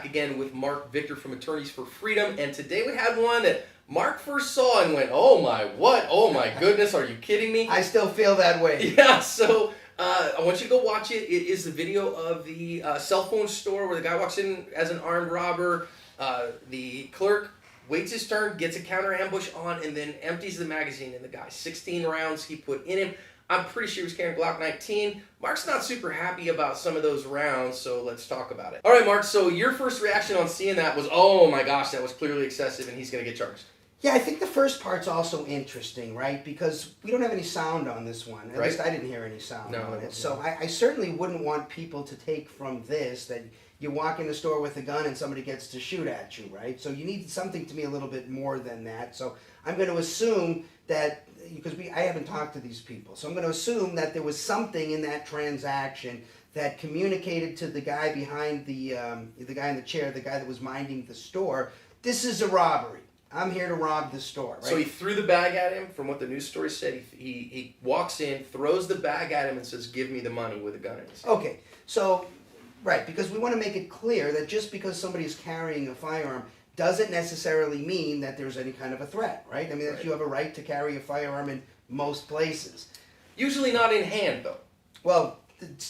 again with Marc Victor from Attorneys for Freedom, and today we had one that Marc first saw and went, oh my, what? Oh my goodness, are you kidding me? I still feel that way. Yeah, so I want you to go watch it. It is the video of the cell phone store where the guy walks in as an armed robber. The clerk waits his turn, gets a counter ambush on, and then empties the magazine in the guy. 16 rounds he put in him. I'm pretty sure he was carrying Glock 19. Marc's not super happy about some of those rounds, so let's talk about it. All right, Marc, so your first reaction on seeing that was, oh my gosh, that was clearly excessive and he's going to get charged. Yeah, I think the first part's also interesting, right? Because we don't have any sound on this one. At least I didn't hear any sound on it. So I certainly wouldn't want people to take from this that you walk in the store with a gun and somebody gets to shoot at you, right? So you need something to me a little bit more than that. So I'm going to assume that, because I haven't talked to these people, so I'm going to assume that there was something in that transaction that communicated to the guy behind the guy in the chair, the guy that was minding the store, this is a robbery. I'm here to rob the store, right? So he threw the bag at him, from what the news story said. He walks in, throws the bag at him, and says, give me the money, with a gun in his hand. Okay, so, right, because we want to make it clear that just because somebody is carrying a firearm doesn't necessarily mean that there's any kind of a threat, right? I mean, that you have a right to carry a firearm in most places. Usually not in hand, though. Well,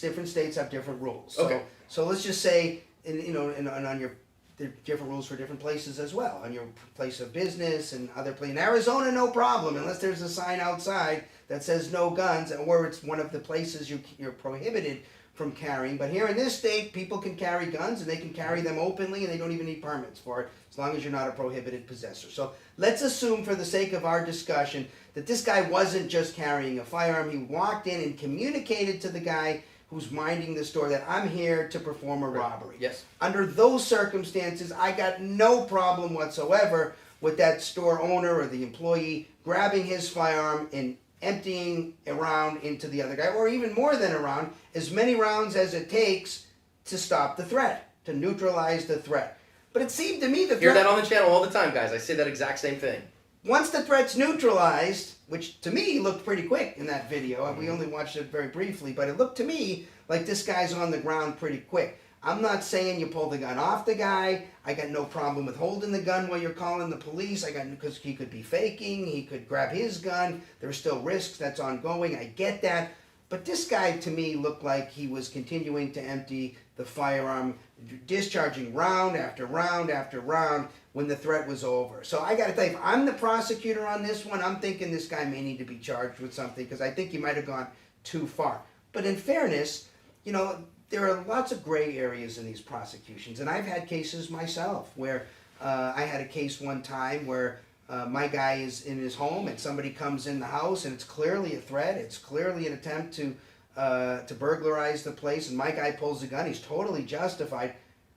different states have different rules. Okay. So let's just say, on your... There are different rules for different places as well. On your place of business and other places. In Arizona, no problem, unless there's a sign outside that says no guns, or it's one of the places you're prohibited from carrying. But here in this state, people can carry guns, and they can carry them openly, and they don't even need permits for it, as long as you're not a prohibited possessor. So let's assume, for the sake of our discussion, that this guy wasn't just carrying a firearm. He walked in and communicated to the guy who's minding the store that I'm here to perform a robbery. Yes. Under those circumstances, I got no problem whatsoever with that store owner or the employee grabbing his firearm and emptying a round into the other guy, or even more than a round, as many rounds as it takes to stop the threat, to neutralize the threat. But it seemed to me the threat... Hear that on the channel all the time, guys. I say that exact same thing. Once the threat's neutralized, which to me looked pretty quick in that video, we only watched it very briefly, but it looked to me like this guy's on the ground pretty quick. I'm not saying you pull the gun off the guy. I got no problem with holding the gun while you're calling the police. Because he could be faking, he could grab his gun. There's still risks, that's ongoing. I get that. But this guy, to me, looked like he was continuing to empty the firearm, discharging round after round after round when the threat was over. So I got to tell you, if I'm the prosecutor on this one, I'm thinking this guy may need to be charged with something, because I think he might have gone too far. But in fairness, there are lots of gray areas in these prosecutions. And I've had cases myself where I had a case one time where my guy is in his home and somebody comes in the house and it's clearly a threat. It's clearly an attempt to burglarize the place, and my guy pulls a gun. He's totally justified.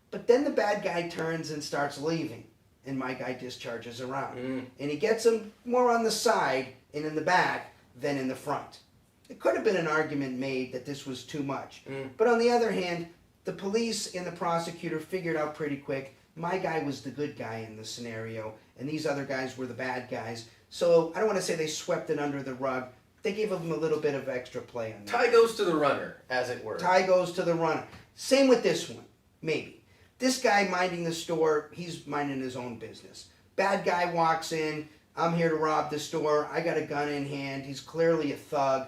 But then the bad guy turns and starts leaving, and my guy discharges a round. And he gets him more on the side and in the back than in the front. It could have been an argument made that this was too much. But on the other hand, the police and the prosecutor figured out pretty quick, my guy was the good guy in the scenario, and these other guys were the bad guys. So I don't want to say they swept it under the rug. They gave him a little bit of extra play on that. Tie goes to the runner, as it were. Tie goes to the runner. Same with this one, maybe. This guy minding the store, he's minding his own business. Bad guy walks in, I'm here to rob the store, I got a gun in hand, he's clearly a thug.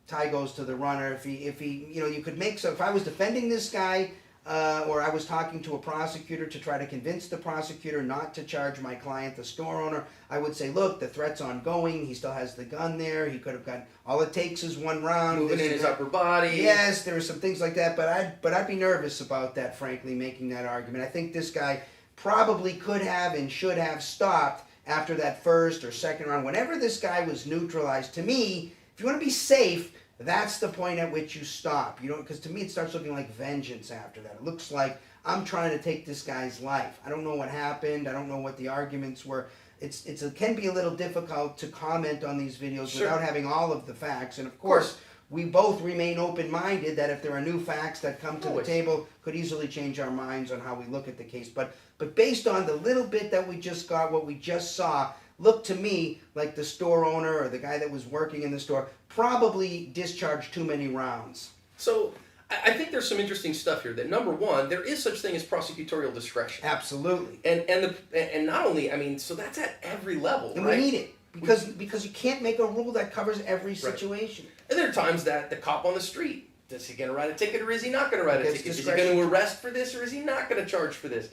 Tie goes to the runner. If he, you could make so. If I was defending this guy, or I was talking to a prosecutor to try to convince the prosecutor not to charge my client, the store owner, I would say, look, the threat's ongoing. He still has the gun there. He could have gotten, all it takes is one round. Moving in his upper body. Yes, there are some things like that, but I'd be nervous about that, frankly, making that argument. I think this guy probably could have and should have stopped after that first or second round. Whenever this guy was neutralized, to me, if you want to be safe, that's the point at which you stop. Because to me it starts looking like vengeance after that. It looks like I'm trying to take this guy's life. I don't know what happened. I don't know what the arguments were. It can be a little difficult to comment on these videos without having all of the facts. And of course, we both remain open-minded that if there are new facts that come to the table, could easily change our minds on how we look at the case. But based on the little bit that we just got, what we just saw, looked to me like the store owner or the guy that was working in the store probably discharged too many rounds. So I think there's some interesting stuff here. That number one, there is such thing as prosecutorial discretion. Absolutely. And not only, I mean, so that's at every level, And right? we need it. Because you can't make a rule that covers every situation. And there are times that the cop on the street, is he going to write a ticket or is he not going to write a Gets ticket? Is he discretion. going to arrest for this or is he not going to charge for this?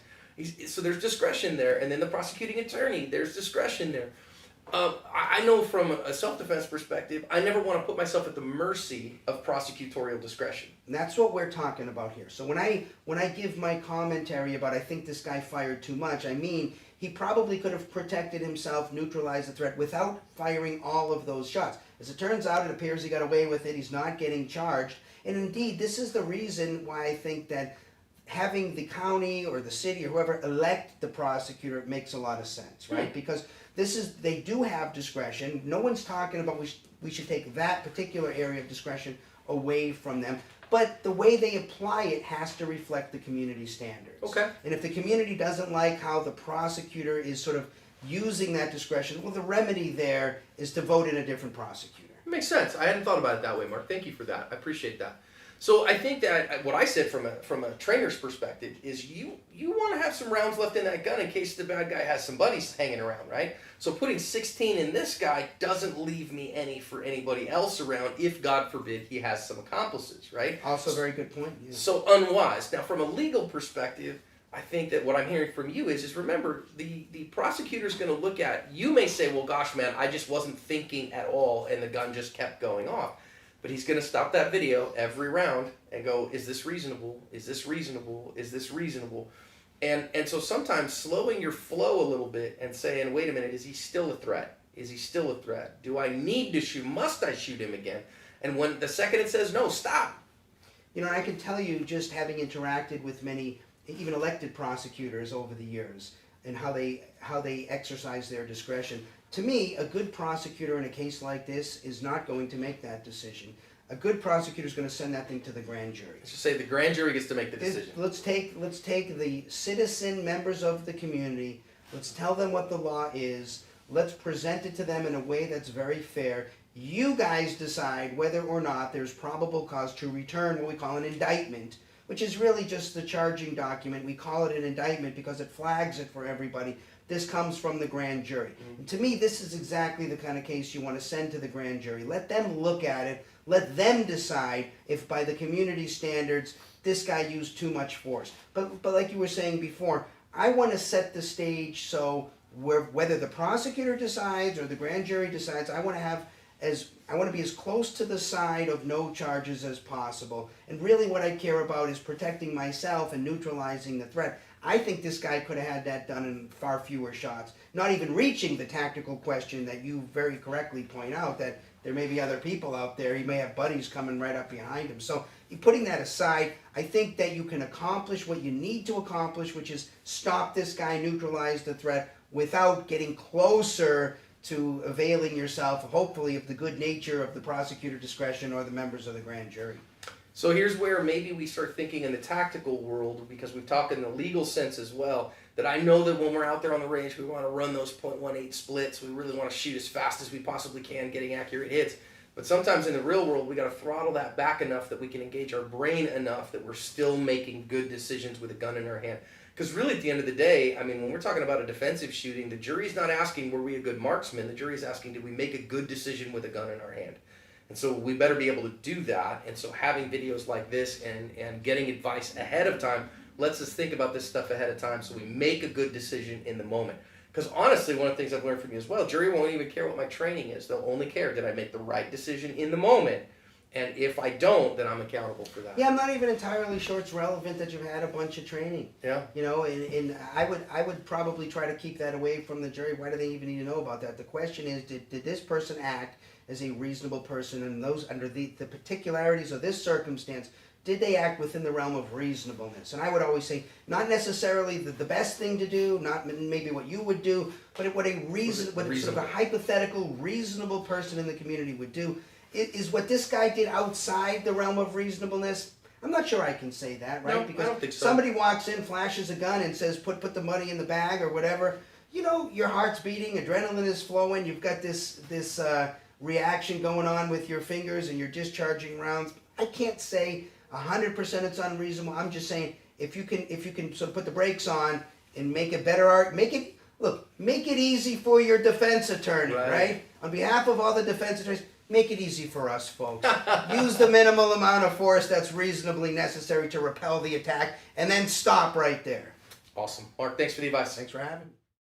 So there's discretion there. And then the prosecuting attorney, there's discretion there. I know from a self-defense perspective, I never want to put myself at the mercy of prosecutorial discretion. And that's what we're talking about here. So when I give my commentary about I think this guy fired too much, I mean he probably could have protected himself, neutralized the threat without firing all of those shots. As it turns out, it appears he got away with it. He's not getting charged. And indeed, this is the reason why I think that having the county or the city or whoever elect the prosecutor makes a lot of sense, right? Because they do have discretion. No one's talking about we should take that particular area of discretion away from them. But the way they apply it has to reflect the community standards. Okay. And if the community doesn't like how the prosecutor is sort of using that discretion, well, the remedy there is to vote in a different prosecutor. It makes sense. I hadn't thought about it that way, Mark. Thank you for that. I appreciate that. So I think that what I said from a trainer's perspective is you want to have some rounds left in that gun in case the bad guy has some buddies hanging around, right? So putting 16 in this guy doesn't leave me any for anybody else around if, God forbid, he has some accomplices, right? Also a very good point. Yeah. So unwise. Now, from a legal perspective, I think that what I'm hearing from you is remember, the prosecutor's going to look at, you may say, well, gosh, man, I just wasn't thinking at all and the gun just kept going off. But he's going to stop that video every round and go, is this reasonable? Is this reasonable? Is this reasonable? And so sometimes slowing your flow a little bit and saying, wait a minute, is he still a threat? Is he still a threat? Do I need to shoot? Must I shoot him again? And when the second it says no, stop. You know, I can tell you just having interacted with many, even elected prosecutors over the years, and how they exercise their discretion. To me, a good prosecutor in a case like this is not going to make that decision. A good prosecutor is going to send that thing to the grand jury. Let's just say the grand jury gets to make the decision. Let's take the citizen members of the community. Let's tell them what the law is. Let's present it to them in a way that's very fair. You guys decide whether or not there's probable cause to return what we call an indictment, which is really just the charging document. We call it an indictment because it flags it for everybody. This comes from the grand jury. And to me, this is exactly the kind of case you want to send to the grand jury. Let them look at it. Let them decide if by the community standards, this guy used too much force. But like you were saying before, I want to set the stage so whether the prosecutor decides or the grand jury decides, I want to be as close to the side of no charges as possible. And really what I care about is protecting myself and neutralizing the threat. I think this guy could have had that done in far fewer shots, not even reaching the tactical question that you very correctly point out, that there may be other people out there. He may have buddies coming right up behind him. So putting that aside, I think that you can accomplish what you need to accomplish, which is stop this guy, neutralize the threat, without getting closer to availing yourself, hopefully, of the good nature of the prosecutor discretion or the members of the grand jury. So here's where maybe we start thinking in the tactical world, because we've talked in the legal sense as well, that I know that when we're out there on the range, we want to run those .18 splits. We really want to shoot as fast as we possibly can, getting accurate hits. But sometimes in the real world, we got to throttle that back enough that we can engage our brain enough that we're still making good decisions with a gun in our hand. Because really, at the end of the day, I mean, when we're talking about a defensive shooting, the jury's not asking, were we a good marksman? The jury's asking, did we make a good decision with a gun in our hand? And so we better be able to do that. And so having videos like this and getting advice ahead of time lets us think about this stuff ahead of time so we make a good decision in the moment. Because honestly, one of the things I've learned from you as well, jury won't even care what my training is. They'll only care, did I make the right decision in the moment? And if I don't, then I'm accountable for that. Yeah, I'm not even entirely sure it's relevant that you've had a bunch of training. Yeah. You know, and I would probably try to keep that away from the jury. Why do they even need to know about that? The question is, did this person act as a reasonable person, and those under the particularities of this circumstance, did they act within the realm of reasonableness? And I would always say, not necessarily the best thing to do, not maybe what you would do, but what sort of a hypothetical reasonable person in the community would do. Is what this guy did outside the realm of reasonableness? I'm not sure I can say that, right? No, because I don't think so. Somebody walks in, flashes a gun, and says, put the money in the bag or whatever. You know, your heart's beating, adrenaline is flowing, you've got this reaction going on with your fingers, and you're discharging rounds. I can't say 100% it's unreasonable. I'm just saying if you can sort of put the brakes on and make it better, make it easy for your defense attorney, right? On behalf of all the defense attorneys, make it easy for us folks. Use the minimal amount of force that's reasonably necessary to repel the attack, and then stop right there. Awesome. Mark, thanks for the advice. Thanks for having me.